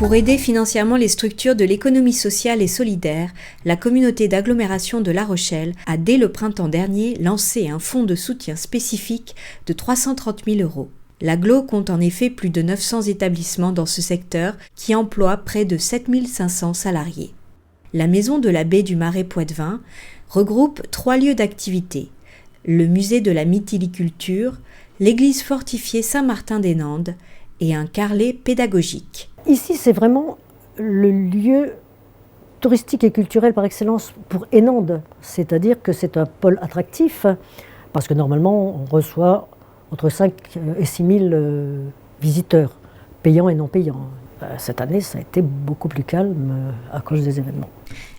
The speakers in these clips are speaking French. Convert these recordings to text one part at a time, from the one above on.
Pour aider financièrement les structures de l'économie sociale et solidaire, la communauté d'agglomération de La Rochelle a dès le printemps dernier lancé un fonds de soutien spécifique de 330 000 €. L'agglo compte en effet plus de 900 établissements dans ce secteur qui emploient près de 7 500 salariés. La Maison de la Baie du Marais Poitevin regroupe 3 lieux d'activité: le musée de la mythiliculture, l'église fortifiée Saint-Martin-des-Nandes et un carrelet pédagogique. Ici, c'est vraiment le lieu touristique et culturel par excellence pour Énandes, c'est-à-dire que c'est un pôle attractif, parce que normalement, on reçoit entre 5 et 6 000 visiteurs, payants et non payants. Cette année, ça a été beaucoup plus calme à cause des événements.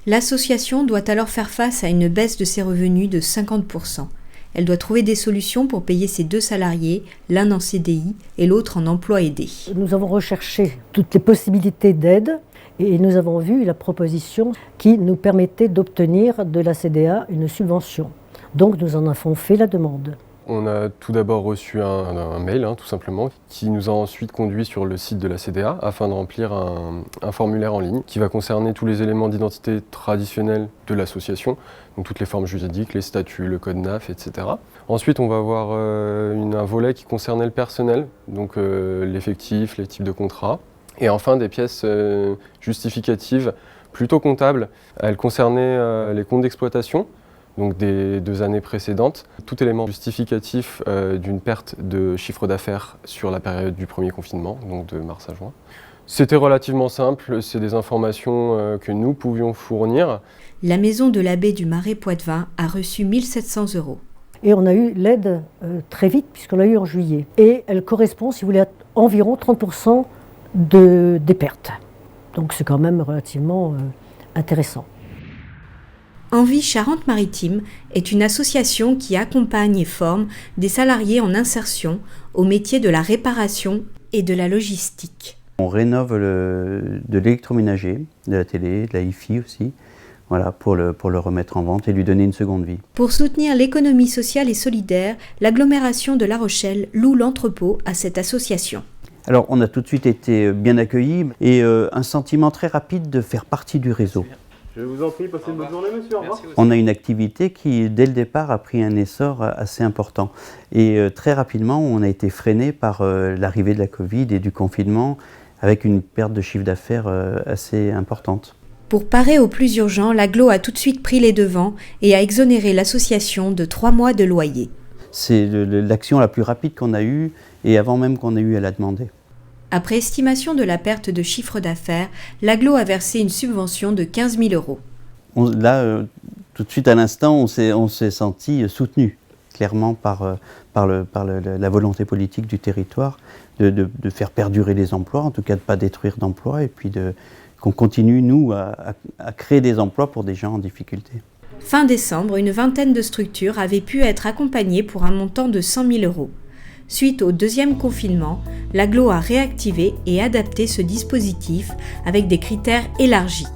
L'association doit alors faire face à une baisse de ses revenus de 50%. Elle doit trouver des solutions pour payer ses 2 salariés, l'un en CDI et l'autre en emploi aidé. Nous avons recherché toutes les possibilités d'aide et nous avons vu la proposition qui nous permettait d'obtenir de la CDA une subvention. Donc nous en avons fait la demande. On a tout d'abord reçu un mail, tout simplement, qui nous a ensuite conduit sur le site de la CDA afin de remplir un formulaire en ligne qui va concerner tous les éléments d'identité traditionnels de l'association, donc toutes les formes juridiques, les statuts, le code NAF, etc. Ensuite, on va avoir un volet qui concernait le personnel, donc l'effectif, les types de contrats. Et enfin, des pièces justificatives plutôt comptables. Elles concernaient les comptes d'exploitation, donc des 2 années précédentes. Tout élément justificatif d'une perte de chiffre d'affaires sur la période du premier confinement, donc de mars à juin. C'était relativement simple, c'est des informations que nous pouvions fournir. La Maison de la Baie du Marais Poitevin a reçu 1 700 €. Et on a eu l'aide très vite, puisqu'on l'a eu en juillet. Et elle correspond, si vous voulez, à environ 30% des pertes. Donc c'est quand même relativement intéressant. Envie Charente-Maritime est une association qui accompagne et forme des salariés en insertion au métier de la réparation et de la logistique. On rénove de l'électroménager, de la télé, de la hi-fi aussi, voilà, pour le remettre en vente et lui donner une seconde vie. Pour soutenir l'économie sociale et solidaire, l'agglomération de La Rochelle loue l'entrepôt à cette association. Alors on a tout de suite été bien accueillis et un sentiment très rapide de faire partie du réseau. Je vous en prie, passez une bonne journée, monsieur. Au revoir. On a une activité qui, dès le départ, a pris un essor assez important. Et très rapidement, on a été freiné par l'arrivée de la Covid et du confinement, avec une perte de chiffre d'affaires assez importante. Pour parer au plus urgent, l'agglo a tout de suite pris les devants et a exonéré l'association de 3 mois de loyer. C'est l'action la plus rapide qu'on a eue, et avant même qu'on ait eu à la demander. Après estimation de la perte de chiffre d'affaires, l'agglo a versé une subvention de 15 000 €. Là, tout de suite à l'instant, on s'est senti soutenu, clairement par la volonté politique du territoire de faire perdurer les emplois, en tout cas de ne pas détruire d'emplois, et puis qu'on continue, nous, à créer des emplois pour des gens en difficulté. Fin décembre, une vingtaine de structures avaient pu être accompagnées pour un montant de 100 000 €. Suite au 2e confinement, l'agglo a réactivé et adapté ce dispositif avec des critères élargis.